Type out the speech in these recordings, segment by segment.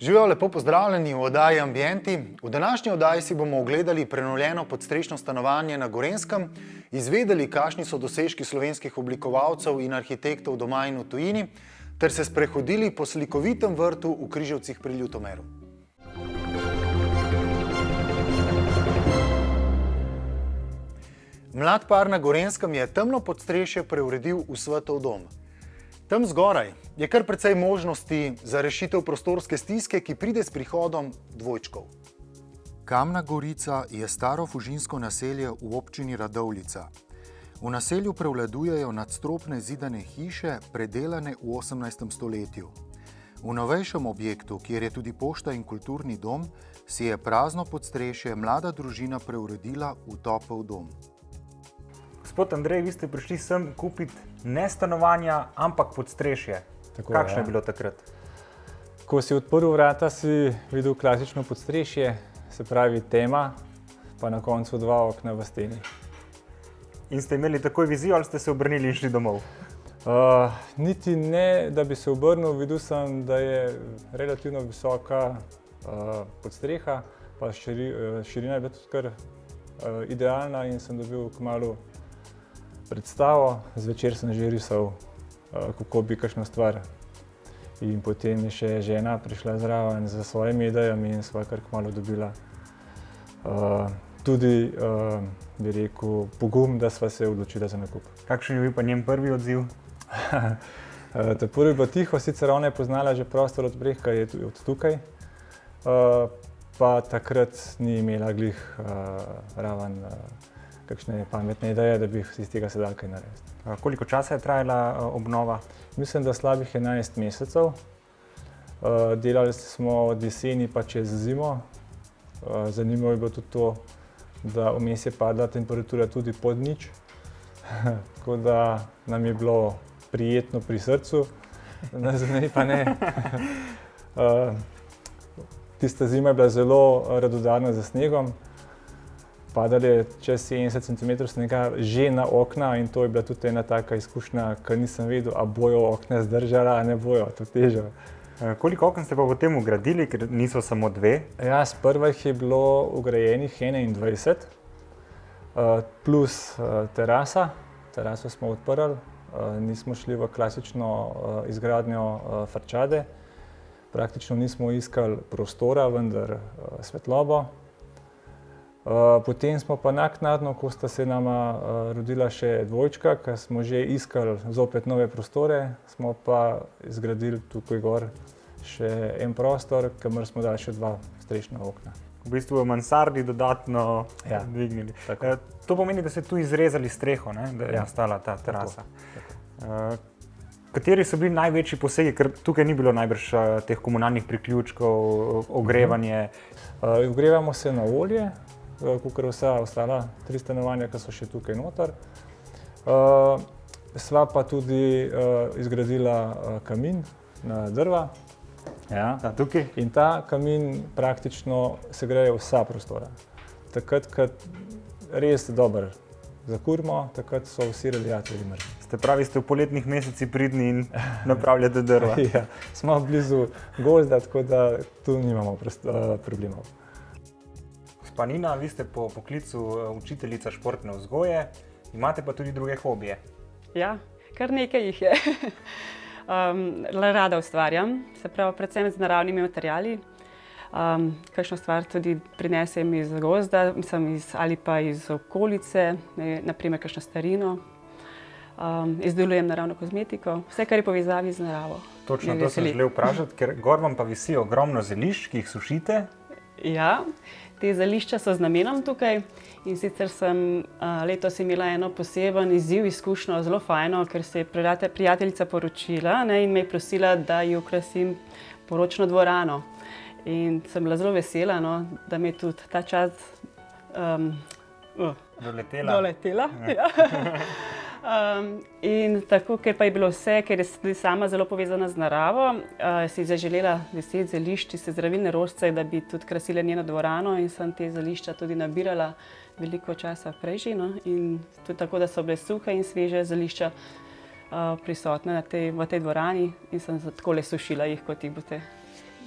Živijo, lepo pozdravljeni v oddaji Ambienti. V današnji oddaji si bomo ogledali prenovljeno podstrešno stanovanje na Gorenjskem, izvedeli, kakšni so dosežki slovenskih oblikovalcev in arhitektov doma in v tujini, ter se sprehodili po slikovitem vrtu v Križevcih pri Ljutomeru. Mlad par na Gorenjskem je temno podstrešje preuredil v svetov dom. Tam zgoraj je kar precej možnosti za rešitev prostorske stiske, ki pride s prihodom dvojčkov. Kamna Gorica je staro fužinsko naselje v občini Radovljica. V naselju prevladujejo nadstropne zidane hiše, predelane v 18. stoletju. V novejšem objektu, kjer je tudi pošta in kulturni dom, si je prazno podstrešje mlada družina preuredila v topel dom. Gospod Andrej, vi ste prišli sem kupiti ne stanovanja, ampak podstrešje. Kakšno je bilo takrat? Ko si odprl vrata, si videl klasično podstrešje, se pravi tema, pa na koncu dva okna v steni. In ste imeli takoj vizijo ali ste se obrnili in šli domov? Niti ne, da bi se obrnil, videl sem, da je relativno visoka podstreha, pa širina je bila tudi kar idealna in sem dobil kmalu predstavo. Zvečer sem že risal, kako bi kakšno stvar. In potem je še žena prišla zraven z svojimi idejami in sva kar kmalu dobila tudi, bi rekel, pogum, da sva se odločila za nakup. Kakšen je bil pa njen prvi odziv? Prvi je bilo tiho, sicer ona je poznala že prostor od Brehka, je od tukaj, pa takrat ni imela glih raven kakšne pametne ideje, da bi iz tega se dal kaj narediti. Koliko časa je trajala obnova? Mislim, da slabih 11 mesecev. Delali smo od jeseni pa čez zimo. Zanimivo je bilo tudi to, da vmes je padla temperatura tudi pod nič. Tako da nam je bilo prijetno pri srcu, zdaj pa ne. Tista zima je bila zelo radodarna za snegom. Padalo je čez 70 cm snega že na okna in to je bila tudi ena taka izkušnja, ker nisem vedel, a bojo okna zdržala, a ne bojo, to težo. Koliko okn ste pa potem vgradili, ker niso samo dve? Ja, sprva jih je bilo vgrajenih 21, plus terasa. Teraso smo odprli, nismo šli v klasično izgradnjo farčade. Praktično nismo iskali prostora, vendar svetlobo. Potem smo pa naknadno, ko sta se nama rodila še dvojčka, ker smo že iskali zopet nove prostore, smo pa zgradili tukaj gor še en prostor, kamor smo dali še dva strešna okna. V bistvu v mansardi dodatno dvignili. To pomeni, da ste tu izrezali streho, ne? Da je nastala ta terasa. Kateri so bili največji posegi, ker tukaj ni bilo najbrž teh komunalnih priključkov, ogrevanje? Ogrevamo se na olje, kakor vsa ostala 3 stanovanja, ki so še tukaj noter. Sva pa tudi izgradila kamin na drva. Tukaj? In ta kamin praktično segreje vsa prostora. Takrat, ko res dobro zakurimo, takrat so vsi radiatorji mrzli. Ste pravi, ste v poletnih mesecih pridni in napravljate drva? Ja, smo blizu gozda, tako da tu nimamo problemov. Gospa Nina, vi ste po poklicu učiteljica športne vzgoje, imate pa tudi druge hobije. Ja, kar nekaj jih je. Rada ustvarjam, se pravi predvsem z naravnimi materiali. Kakšno stvar tudi prinesem iz gozda, ali pa iz okolice, naprimer kakšno starino. Izdelujem naravno kozmetiko, vse, kar je povezavi z naravo. Točno to sem želel vprašati, ker gor vam pa visi ogromno zelišč, ki jih sušite. Ja, te zelišča so z namenom tukaj in sicer sem letos imela eno poseben izziv, izkušnjo, zelo fajno, ker se je prijateljica poročila in me je prosila, da ji okrasim poročno dvorano. In sem bila zelo vesela, da mi je tudi ta čas doletela. In tako, ker pa je bilo vse, ker je tudi sama zelo povezana z naravo, si zaželela 10 zelišč, tiste zdravilne rožice, da bi tudi krasile njeno dvorano in sem te zelišča tudi nabirala veliko časa prej že, in tudi tako, da so bile suhe in sveže zelišča prisotne v tej dvorani in sem takole sušila jih, kot jih boste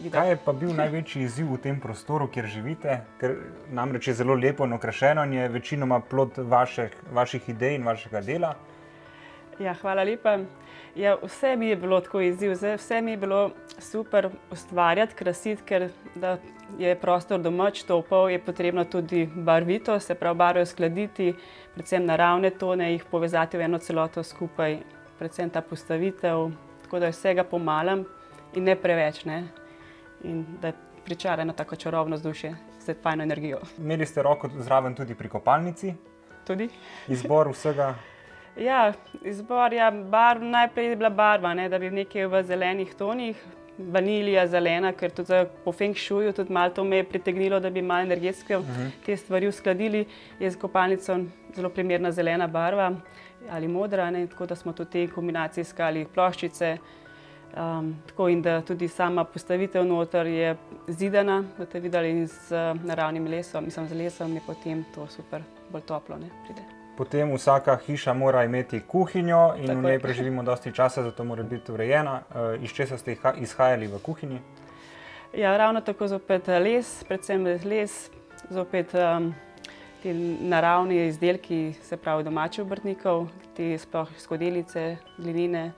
videti. Kaj je pa bil največji izziv v tem prostoru, kjer živite? Ker namreč je zelo lepo in okrašeno in je večinoma plod vaših idej in vašega dela. Ja, hvala lepa. Ja, vse mi je bilo tako izziv, vse mi je bilo super ustvarjati, krasiti, ker da je prostor domač, topel, je potrebno tudi barvito, se pravi barve uskladiti, predvsem naravne tone, jih povezati v eno celoto skupaj, predvsem ta postavitev, tako da je vsega pomalem in ne preveč, ne? In da pričara eno tako čarobno vzdušje z fajno energijo. Imeli ste roko zraven tudi pri kopalnici, Tudi? izbor vsega. Ja, izbor, ja, najprej je bila barva, ne, da bi nekaj v zelenih tonih, vanilija, zelena, ker tudi po feng shuiu tudi malo to me je pritegnilo, da bi malo energetske te stvari uskladili. Je z kopalnico zelo primerna zelena barva ali modra, ne, tako da smo tudi te kombinacije iskali ploščice. Tako in da tudi sama postavitev noter je zidana, boste videli z naravnim lesom, mislim z lesom je potem to super, bolj toplo, ne, pride. Potem vsaka hiša mora imeti kuhinjo in Tako v njej je. preživimo dosti časa, zato mora biti urejena. Iz česa ste izhajali v kuhinji? Ja, ravno tako zopet les, predvsem les, zopet ti naravni izdelki, se pravi domačih obrtnikov, ti sploh skodelice, glinine,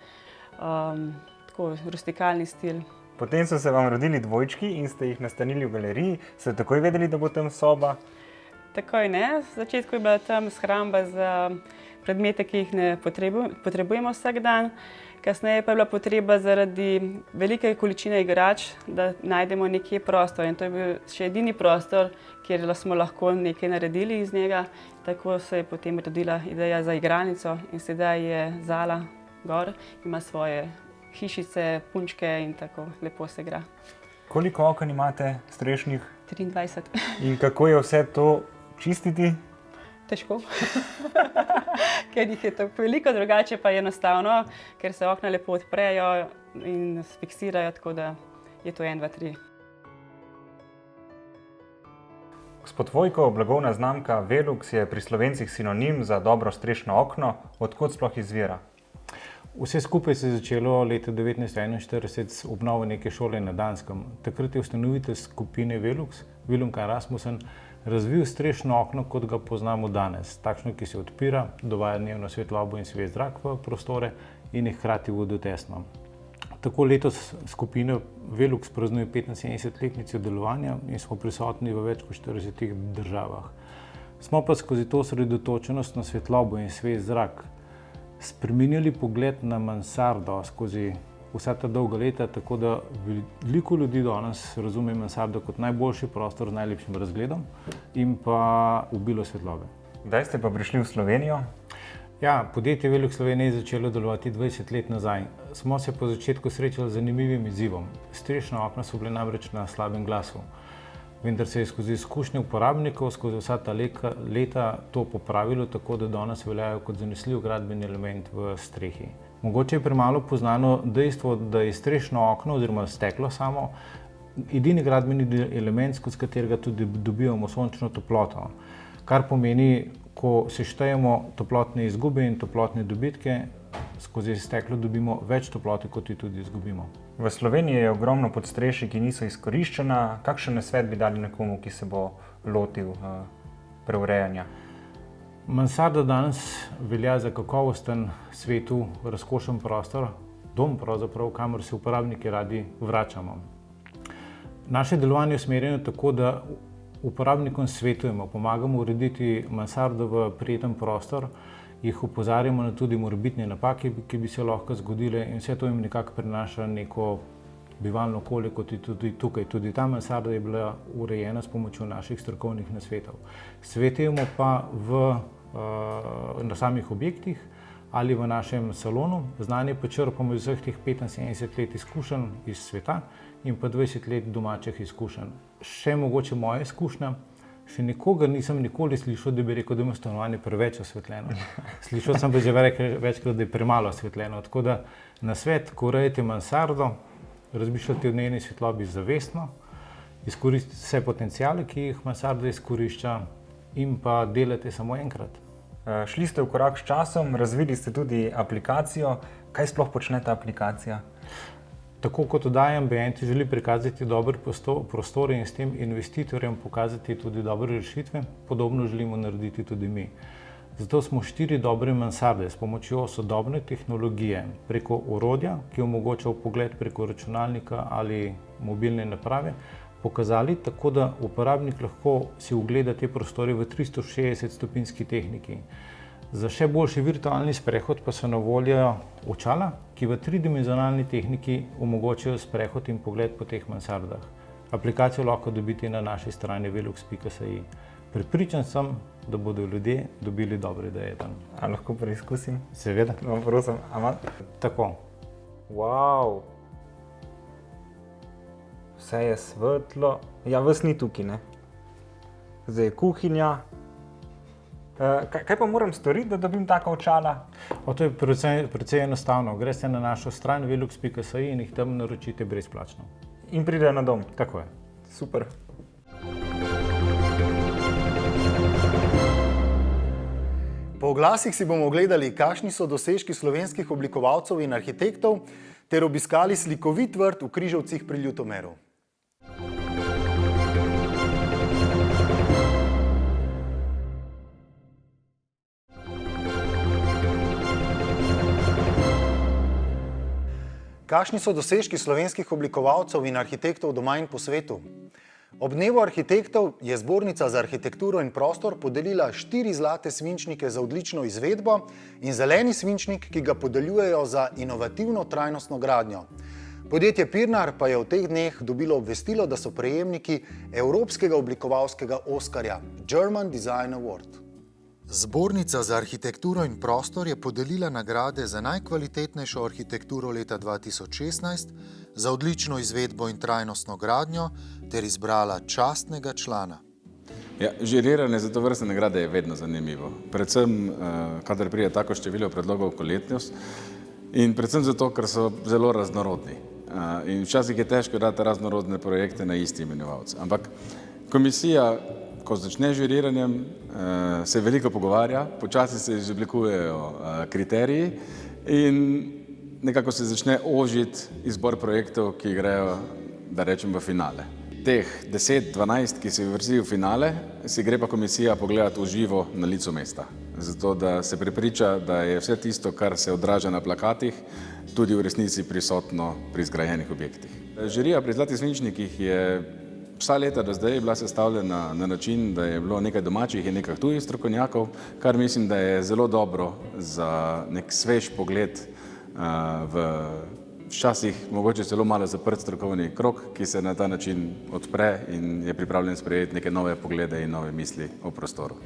tako rustikalni stil. Potem so se vam rodili dvojčki in ste jih nastanili v galeriji. Ste takoj vedeli, da bo tam soba? Takoj ne, v začetku je bila tam shramba za predmete, ki jih ne potrebujemo vsak dan. Kasneje pa je bila potreba zaradi velike količine igrač, da najdemo nekje prostor. In to je bil še edini prostor, kjer smo lahko nekaj naredili iz njega. Tako se je potem rodila ideja za igralnico in sedaj je Zala gor, ima svoje hišice, punčke in tako lepo se igra. Koliko oken imate strešnih 23. in kako je vse to čistiti? Težko, ker jih je tako veliko, drugače pa je enostavno, ker se okna lepo odprejo in fiksirajo, tako da je to 1, 2, 3. Gospod Vojko, blagovna znamka Velux je pri Slovencih sinonim za dobro strešno okno. Od kod sploh izvira? Vse skupaj se je začelo leta 1941 z obnovo neke šole na Danskem. Takrat je ustanovitelj skupine Velux, Willem K. Rasmussen, razvil strešno okno, kot ga poznamo danes. Takšno, ki se odpira, dovaja dnevno svetlobo in svež zrak v prostore in je hkrati vodotesno. Tako letos skupina Velux praznuje 75-letnico delovanja in smo prisotni v več kot 40 državah. Smo pa skozi to osredotočenost na svetlobo in svež zrak spreminjali pogled na mansardo skozi vsa ta dolga leta, tako da veliko ljudi danes razume mansardo kot najboljši prostor z najlepšim razgledom in pa obilo svetlobe. Kdaj ste pa prišli v Slovenijo? Ja, podjetje Velux Slovenije je začelo delovati 20 let nazaj. Smo se po začetku srečali z zanimivim izzivom. Strešna okna so bile namreč na slabem glasu. Vendar se je skozi izkušnje uporabnikov, skozi vsa ta leta to popravilo, tako da danes veljajo kot zanesljiv gradbeni element v strehi. Mogoče je premalo poznano dejstvo, da je strešno okno oziroma steklo samo edini gradbeni element, skozi katerega tudi dobivamo sončno toploto. Kar pomeni, ko seštejemo toplotne izgube in toplotne dobitke, skozi steklo dobimo več toplote, kot jo tudi izgubimo. V Sloveniji je ogromno podstrešij, ki niso izkoriščena. Kakšen nasvet bi dali nekomu, ki se bo lotil preurejanja? Mansarda danes velja za kakovosten, svetu, razkošen prostor, dom pravzaprav, kamor se uporabniki radi vračamo. Naše delovanje je usmerjeno tako, da uporabnikom svetujemo, pomagamo urediti mansardo v prijeten prostor, jih opozarjamo na tudi morebitne napake, ki bi se lahko zgodile in vse to jim nekako prinaša neko bivalno okolje, kot je tudi tukaj. Tudi ta mansarda je bila urejena s pomočjo naših strokovnih nasvetov. Svetujemo pa na samih objektih ali v našem salonu. Znanje pa črpamo iz vseh teh 75 let izkušenj iz sveta in pa 20 let domačih izkušenj. Še mogoče moja izkušnja, še nikogar nisem nikoli slišal, da bi rekel, da ima stanovanje preveč osvetljeno. Slišal sem pa že večkrat, da je premalo osvetljeno. Tako da nasvet, ko urejate mansardo, razmišljate o njeni svetlobi zavestno, izkoristite vse potenciale, ki jih mansarda izkorišča in pa delate samo enkrat. Šli ste v korak s časom, razvili ste tudi aplikacijo. Kaj sploh počne ta aplikacija? Tako kot oddaja Ambient želi prikazati dobre prostore in s tem investitorjem pokazati tudi dobre rešitve, podobno želimo narediti tudi mi. Zato smo 4 dobre mansarde s pomočjo sodobne tehnologije preko orodja, ki omogoča vpogled preko računalnika ali mobilne naprave, pokazali tako, da uporabnik lahko si ogleda te prostore v 360-stopinjski tehniki. Za še boljši virtualni sprehod pa so na voljo očala, ki v tridimenzionalni tehniki omogočajo sprehod in pogled po teh mansardah. Aplikacijo lahko dobite na naši strani velux.si. Prepričan sem, da bodo ljudje dobili dobre ideje tam. A lahko preizkusim? Seveda. No, prosim. Tako. Wow. Vse je svetlo. Ja, vas ni tukaj, ne? Zdaj je kuhinja. Kaj pa moram storiti, da dobim taka očala? To je precej enostavno. Greste na našo stran velux.si in jih tam naročite brezplačno. In pridejo na dom. Tako je. Super. Po oglasih si bomo ogledali, kakšni so dosežki slovenskih oblikovalcev in arhitektov, ter obiskali slikovit vrt v Križevcih pri Ljutomeru. Kakšni so dosežki slovenskih oblikovalcev in arhitektov doma in po svetu? Ob dnevu arhitektov je Zbornica za arhitekturo in prostor podelila 4 zlate svinčnike za odlično izvedbo in zeleni svinčnik, ki ga podeljujejo za inovativno trajnostno gradnjo. Podjetje Pirnar pa je v teh dneh dobilo obvestilo, da so prejemniki Evropskega oblikovalskega Oskarja, German Design Award. Zbornica za arhitekturo in prostor je podelila nagrade za najkvalitetnejšo arhitekturo leta 2016, za odlično izvedbo in trajnostno gradnjo ter izbrala častnega člana. Ja, žiriranje za to vrstne nagrade je vedno zanimivo. Predvsem, kadar pride tako število predlogov kot letos in predvsem zato, ker so zelo raznorodni. In včasih je težko dati raznorodne projekte na isti imenovalec. Ampak komisija, ko začne žiriranjem, se veliko pogovarja, počasi se izoblikujejo kriteriji in nekako se začne ožiti izbor projektov, ki grejo, da rečem, v finale. Teh 10-12, ki se vrstijo v finale, si gre pa komisija pogledati v živo na licu mesta. Zato, da se prepriča, da je vse tisto, kar se odraža na plakatih, tudi v resnici prisotno pri zgrajenih objektih. Žirija pri Zlatih svinčnikih je vsa leta do zdaj bila sestavljena na način, da je bilo nekaj domačih in nekaj tujih strokovnjakov, kar mislim, da je zelo dobro za nek svež pogled v včasih mogoče celo malo zaprt strokovni krog, ki se na ta način odpre in je pripravljen sprejeti neke nove poglede in nove misli o prostoru.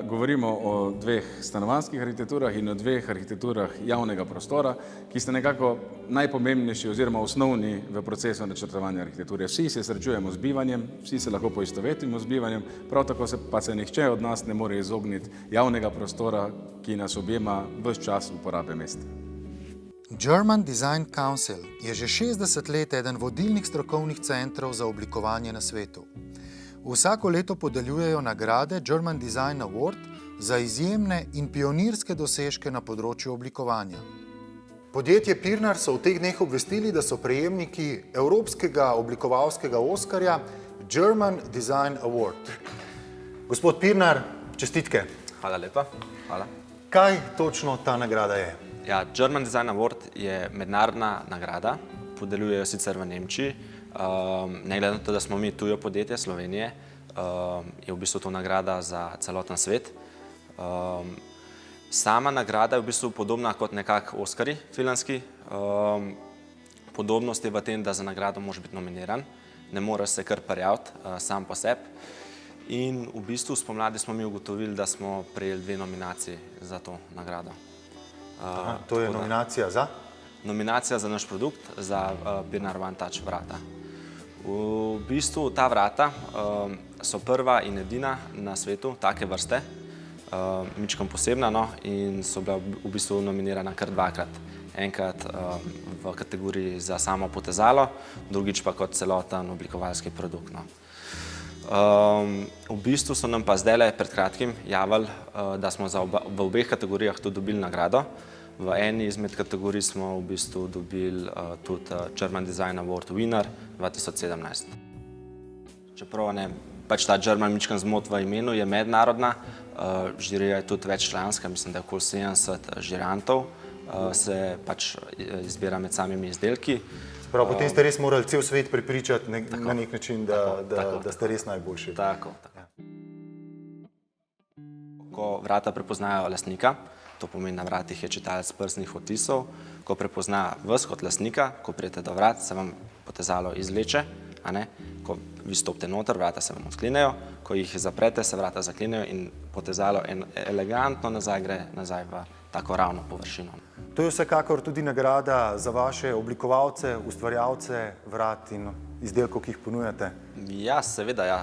Govorimo o 2 stanovanjskih arhitekturah in o 2 arhitekturah javnega prostora, ki sta nekako najpomembnejši oziroma osnovni v procesu načrtovanja arhitekture. Vsi se srečujemo z bivanjem, vsi se lahko poistovetimo z bivanjem, prav tako pa se nihče od nas ne more izogniti javnega prostora, ki nas objema ves čas uporabe mesta. German Design Council je že 60 let eden vodilnih strokovnih centrov za oblikovanje na svetu. Vsako leto podeljujejo nagrade German Design Award za izjemne in pionirske dosežke na področju oblikovanja. Podjetje Pirnar so v teh dneh obvestili, da so prejemniki Evropskega oblikovalskega Oskarja German Design Award. Gospod Pirnar, čestitke. Hvala lepa. Hvala. Kaj točno ta nagrada je? Ja, German Design Award je mednarodna nagrada, podeljujejo sicer v Nemčiji. Ne glede na to, da smo mi tujo podjetje Slovenije, je v bistvu to nagrada za celoten svet. Sama nagrada je v bistvu podobna kot nekako Oskarji filmski. Podobnost je v tem, da za nagrado moraš biti nominiran, ne moreš se kar prijaviti sam po sebi. In v bistvu spomladi smo mi ugotovili, da smo prejeli 2 nominaciji za to nagrado. To je nominacija za? Nominacija za naš produkt, za Pirnar One Touch vrata. V bistvu ta vrata so prva in edina na svetu take vrste, mičkom posebna, no, in so bila v bistvu nominirana kar 2-krat. Enkrat v kategoriji za samo potezalo, drugič pa kot celoten oblikovalski produkt. No. V bistvu so nam pa zdajle pred kratkim javili, da smo v obeh kategorijah tudi dobili nagrado. V eni izmed kategorij smo v bistvu dobili tudi German Design Award Winner 2017. Čeprav ne, pač ta German mičkan zmot v imenu je mednarodna, žirija je tudi veččlanska, mislim, da je okoli 70 žirantov, se pač izbira med samimi izdelki. Prav, potem ste res morali cel svet prepričati na nek način, da ste res najboljši. Tako. Ko vrata prepoznajo lastnika, to pomeni, na vratih je čitalec prstnih odtisov, ko prepozna vas kot lastnika, ko prijete do vrat, se vam potezalo izvleče, a ne? Ko vi stopite noter, vrata se vam odklinejo, ko jih zaprete, se vrata zaklinejo in potezalo elegantno nazaj gre nazaj v tako ravno površino. To je vsekakor tudi nagrada za vaše oblikovalce, ustvarjalce vrat in izdelkov, ki jih ponujate. Ja, seveda, ja.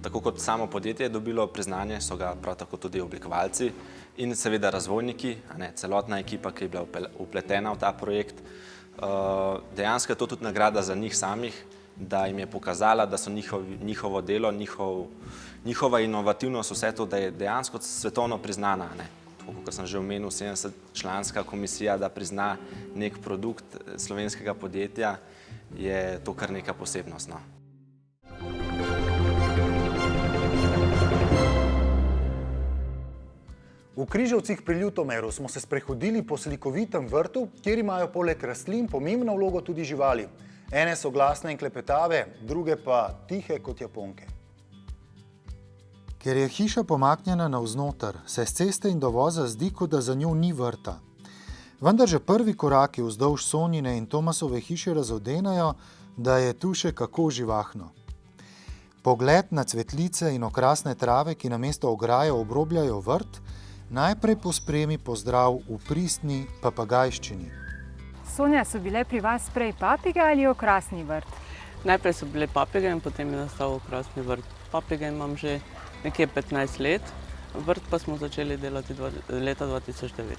Tako kot samo podjetje je dobilo priznanje, so ga prav tako tudi oblikovalci in seveda razvojniki, celotna ekipa, ki je bila vpletena v ta projekt. Dejansko je to tudi nagrada za njih samih, da jim je pokazala, da so njihovo delo, njihova inovativnost, vse to, da je dejansko svetovno priznana. Kot sem že omenil, 70-članska komisija, da prizna nek produkt slovenskega podjetja, je to kar neka posebnost. V Križevcih pri Ljutomeru smo se sprehodili po slikovitem vrtu, kjer imajo poleg rastlin pomembno vlogo tudi živali. Ene so glasne in klepetave, druge pa tihe kot japonke. Ker je hiša pomaknjena navznoter, se s ceste in dovoza zdi, kot da za njo ni vrta. Vendar že prvi koraki vzdolž Sonjine in Tomasove hiše razvodenajo, da je tu še kako živahno. Pogled na cvetlice in okrasne trave, ki namesto ograje obrobljajo vrt, najprej pospremi pozdrav v pristni papagajščini. Sonja, so bile pri vas prej papige ali okrasni vrt? Najprej so bile papige in potem je nastal okrasni vrt. Papige imam že nekje 15 let, vrt pa smo začeli delati leta 2009.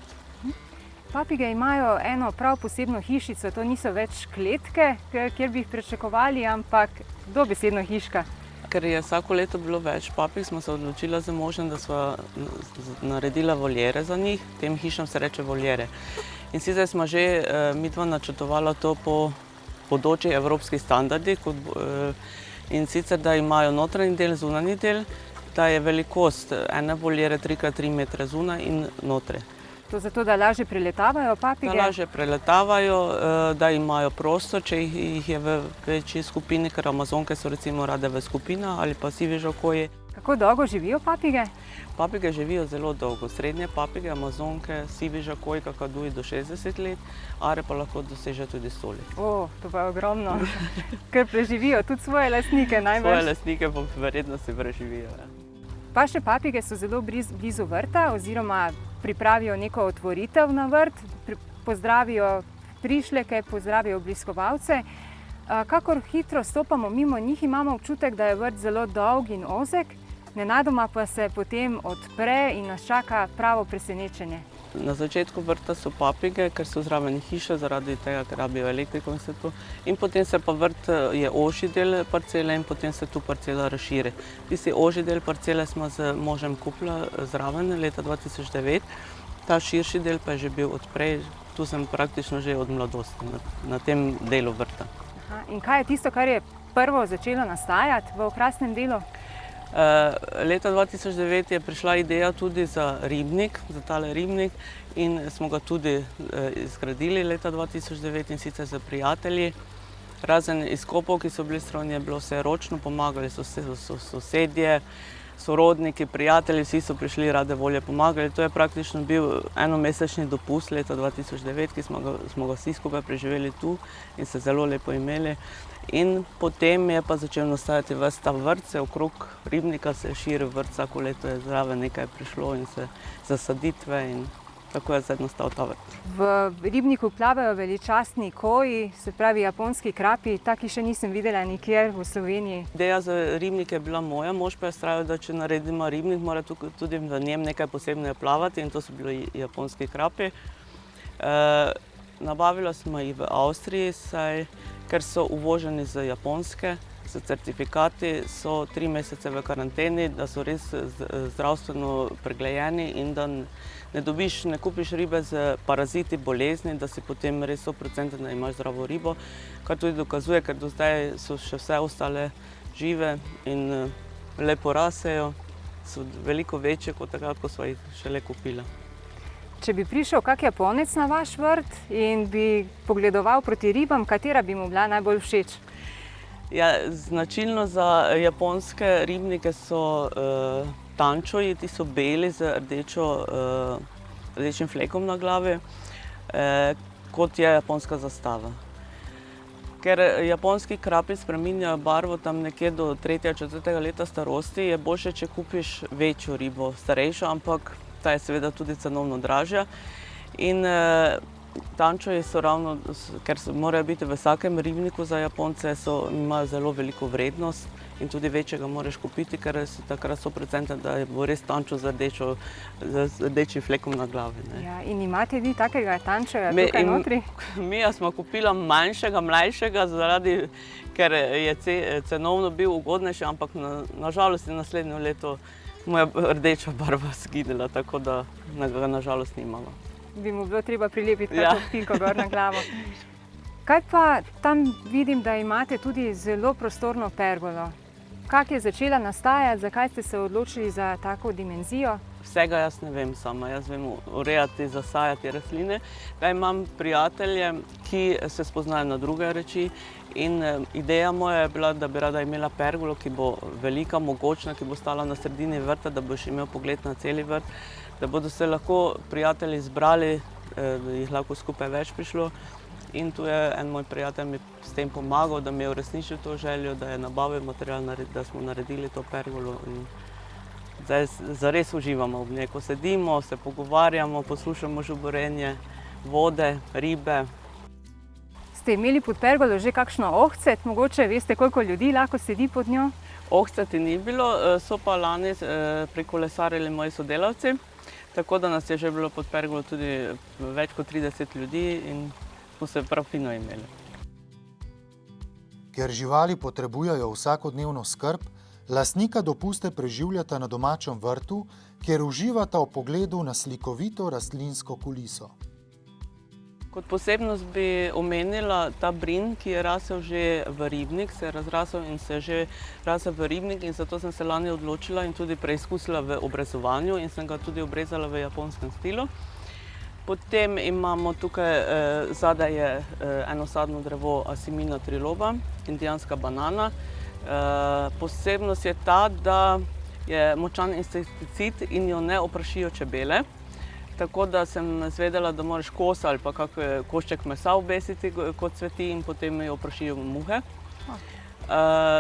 Papige imajo eno prav posebno hišico, to niso več kletke, kjer bi jih pričakovali, ampak dobesedno hiška. Ker je vsako leto bilo več papig, smo se odločila z možem, da smo naredila voljere za njih. Tem hišam se reče voljere. In sicer smo že midva načrtovala to po bodočih evropskih standardih, in sicer, da imajo notranji del, zunanji del, da je velikost ene voljere 3x3 metre zunaj in notri. To zato, da lažje preletavajo papige? Da lažje preletavajo, da imajo prostor, če jih je v večji skupini, ker amazonke so recimo rade v skupinah ali pa sivi žakoji. Kako dolgo živijo papige? Papige živijo zelo dolgo. Srednje papige, amazonke, sivi žakoji, kakaduji do 60 let, are pa lahko doseže tudi 100 let. To pa je ogromno. Ker preživijo tudi svoje lastnike najbolj. Svoje lastnike pa verjetno se preživijo. Vaše papige so zelo blizu vrta oziroma pripravijo neko otvoritev na vrt, pozdravijo prišleke, pozdravijo obiskovalce. Kakor hitro stopamo mimo njih, imamo občutek, da je vrt zelo dolg in ozek, nenadoma pa se potem odpre in nas čaka pravo presenečenje. Na začetku vrta so papige, ker so zraven hiše, zaradi tega, ker rabijo elektriko in vse to. In potem se pa vrt je ožji del parcele in potem se tu parcela razširi. Tisti ožji del parcele smo z možem kupila zraven leta 2009. Ta širši del pa je že bil odprej, tu sem praktično že od mladosti na tem delu vrta. In kaj je tisto, kar je prvo začelo nastajati v okrasnem delu? Leta 2009 je prišla ideja tudi za ribnik, za tale ribnik in smo ga tudi izgradili leta 2009 in sicer z prijatelji. Razen izkopov, ki so bili strani, je bilo vse ročno, pomagali so sosedje, sorodniki, prijatelji, vsi so prišli rade volje pomagali. To je praktično bil enomesečni dopust leta 2009, ki smo ga vsi skupaj preživeli tu in se zelo lepo imeli. In potem je pa začel nastajati ves ta vrt, se okrog ribnika se je širil vrt, vsako leto je zraven nekaj prišlo in se zasaditve in tako je zdaj nastal ta vrt. V ribniku plavajo veličastni koji, se pravi japonski krapi, taki še nisem videla nikjer v Sloveniji. Ideja za ribnik je bila moja, mož pa je vztrajal, da če naredimo ribnik, mora tudi v njem nekaj posebnega plavati in to so bili japonski krapi. Nabavila smo jih v Avstriji, ker so uvoženi z Japonske, s certifikati, so 3 mesece v karanteni, da so res zdravstveno preglejeni in da ne kupiš ribe z paraziti, bolezni, da si potem res 100% da imaš zdravo ribo, kar tudi dokazuje, ker do zdaj so še vse ostale žive in lepo rasejo, so veliko večje kot takrat, ko sva jih šele kupila. Če bi prišel kak Japonec na vaš vrt in bi pogledoval proti ribam, katera bi mu bila najbolj všeč? Ja, značilno za japonske ribnike so tančoji, ti so beli z rdečim flekom na glavi, kot je japonska zastava. Ker japonski krapi spreminjajo barvo tam nekje do 3. 4. leta starosti, je boljše, če kupiš večjo ribo, starejšo, ampak ta je seveda tudi cenovno dražja. In tančoji so ravno, ker morajo biti v vsakem ribniku za Japonce, imajo zelo veliko vrednost in tudi večjega moraš kupiti, ker si takrat 100%, da bo res tančo z rdečim flekom na glavi. Ja, in imate vi takega tančoja tukaj notri? Mi smo kupila manjšega, mlajšega, ker je cenovno bil ugodnejši, ampak nažalost je naslednje leto moja rdeča barva zginila, tako da ga nažalost ni imala. Bi mu bilo treba prilepiti kako pinko gor na glavo. Kaj pa tam vidim, da imate tudi zelo prostorno pergolo? Kako je začela nastajati, zakaj ste se odločili za tako dimenzijo? Vsega jaz ne vem sama, jaz vem urejati, zasajati rastline. Imam prijatelje, ki se spoznajo na druge reči in ideja moja je bila, da bi rada imela pergolo, ki bo velika, mogočna, ki bo stala na sredini vrta, da boš imel pogled na celi vrt, da bodo se lahko prijatelji zbrali, da jih lahko skupaj več prišlo. In tu je en moj prijatelj mi s tem pomagal, da mi je uresničil to željo, da je nabavil material, da smo naredili to pergolo. In zdaj zares uživamo v njej, ko sedimo, se pogovarjamo, poslušamo žuborenje, vode, ribe. Ste imeli pod pergolo že kakšno ohcet? Mogoče veste, koliko ljudi lahko sedi pod njo? Ohceti ni bilo, so pa lani prikolesarili moji sodelavci, tako da nas je že bilo pod pergolo tudi več kot 30 ljudi in smo se prav fino imeli. Ker živali potrebujejo vsakodnevno skrb, lastnika dopuste preživljata na domačem vrtu, kjer uživata ob pogledu na slikovito rastlinsko kuliso. Kot posebnost bi omenila ta brin, ki je rasel že v ribnik, se je razrasel in se je že rasel v ribnik in zato sem se lani odločila in tudi preizkusila v obrezovanju in sem ga tudi obrezala v japonskem stilu. Potem imamo tukaj, zadaj je enosadno drevo Asimina triloba, indijanska banana. Posebnost je ta, da je močan insekticid in jo ne oprašijo čebele. Tako da sem zvedela, da moraš kos ali pa kak košček mesa obesiti, kot cveti in potem jo oprašijo muhe.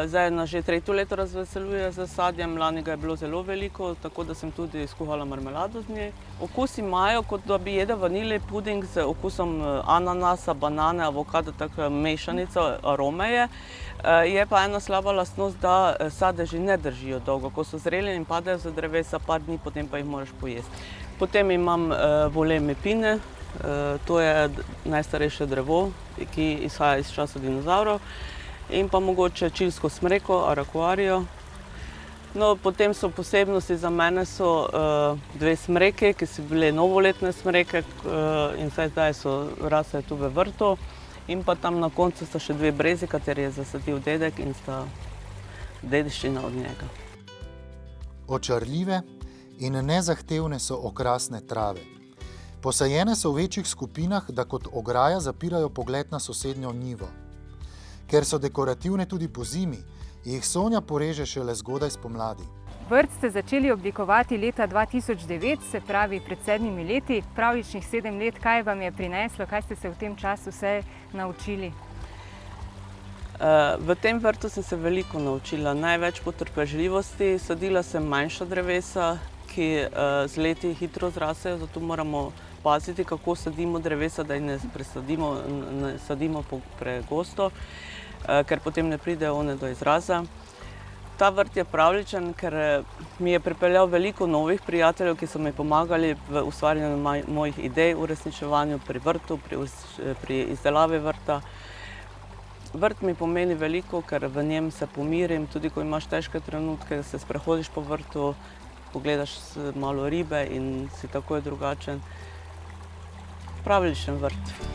Zdaj nas že 3. leto razveseljuje z sadjem, lani ga je bilo zelo veliko, tako da sem tudi skuhala marmelado z njej. Okus imajo, kot da bi jedel vaniljev puding z okusom ananasa, banane, avokada, tako mešanica arome je. Je pa ena slaba lastnost, da sadeži ne držijo dolgo. Ko so zreli in padejo z drevesa par dni, potem pa jih moraš pojesti. Potem imam voleme pine, to je najstarejše drevo, ki izhaja iz časa dinozavrov. In pa mogoče čilsko smreko, arakuarijo. No, potem so posebnosti za mene so dve smreke, ki so bile novoletne smreke in zdaj so rasle tu v vrtu. In pa tam na koncu sta še dve brezi, kateri je zasadil dedek in sta dediščina od njega. Očarljive in nezahtevne so okrasne trave. Posajene so v večjih skupinah, da kot ograja zapirajo pogled na sosednjo njivo. Ker so dekorativne tudi po zimi, jih Sonja poreže šele zgodaj spomladi. Vrt ste začeli oblikovati leta 2009, se pravi pred 7 leti, pravličnih 7 let. Kaj vam je prineslo, kaj ste se v tem času vse naučili? V tem vrtu sem se veliko naučila, največ potrpežljivosti. Sadila sem manjša drevesa, ki z leti hitro zrasejo, zato moramo paziti, kako sadimo drevesa, da jih ne sadimo pregosto, ker potem ne pridejo one do izraza. Ta vrt je pravličen, ker mi je pripeljal veliko novih prijateljev, ki so mi pomagali v ustvarjanju mojih idej, uresničevanju pri vrtu, pri izdelavi vrta. Vrt mi pomeni veliko, ker v njem se pomirim, tudi ko imaš težke trenutke, se sprehodiš po vrtu, pogledaš malo ribe in si takoj drugačen. Pravličen vrt.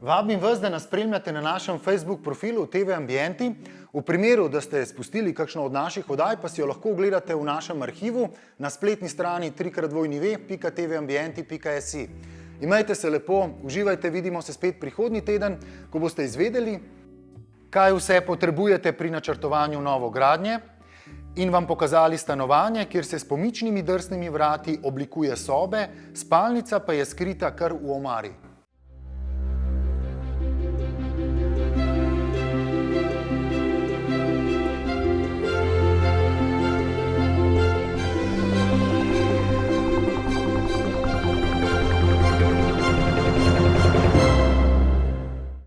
Vabim vas, da nas spremljate na našem Facebook profilu TV Ambienti. V primeru, da ste spustili kakšno od naših oddaj, pa si jo lahko ogledate v našem arhivu na spletni strani www.tvambienti.si. Imejte se lepo, uživajte, vidimo se spet prihodnji teden, ko boste izvedeli, kaj vse potrebujete pri načrtovanju novogradnje in vam pokazali stanovanje, kjer se s pomičnimi drsnimi vrati oblikuje sobe, spalnica pa je skrita kar v omari.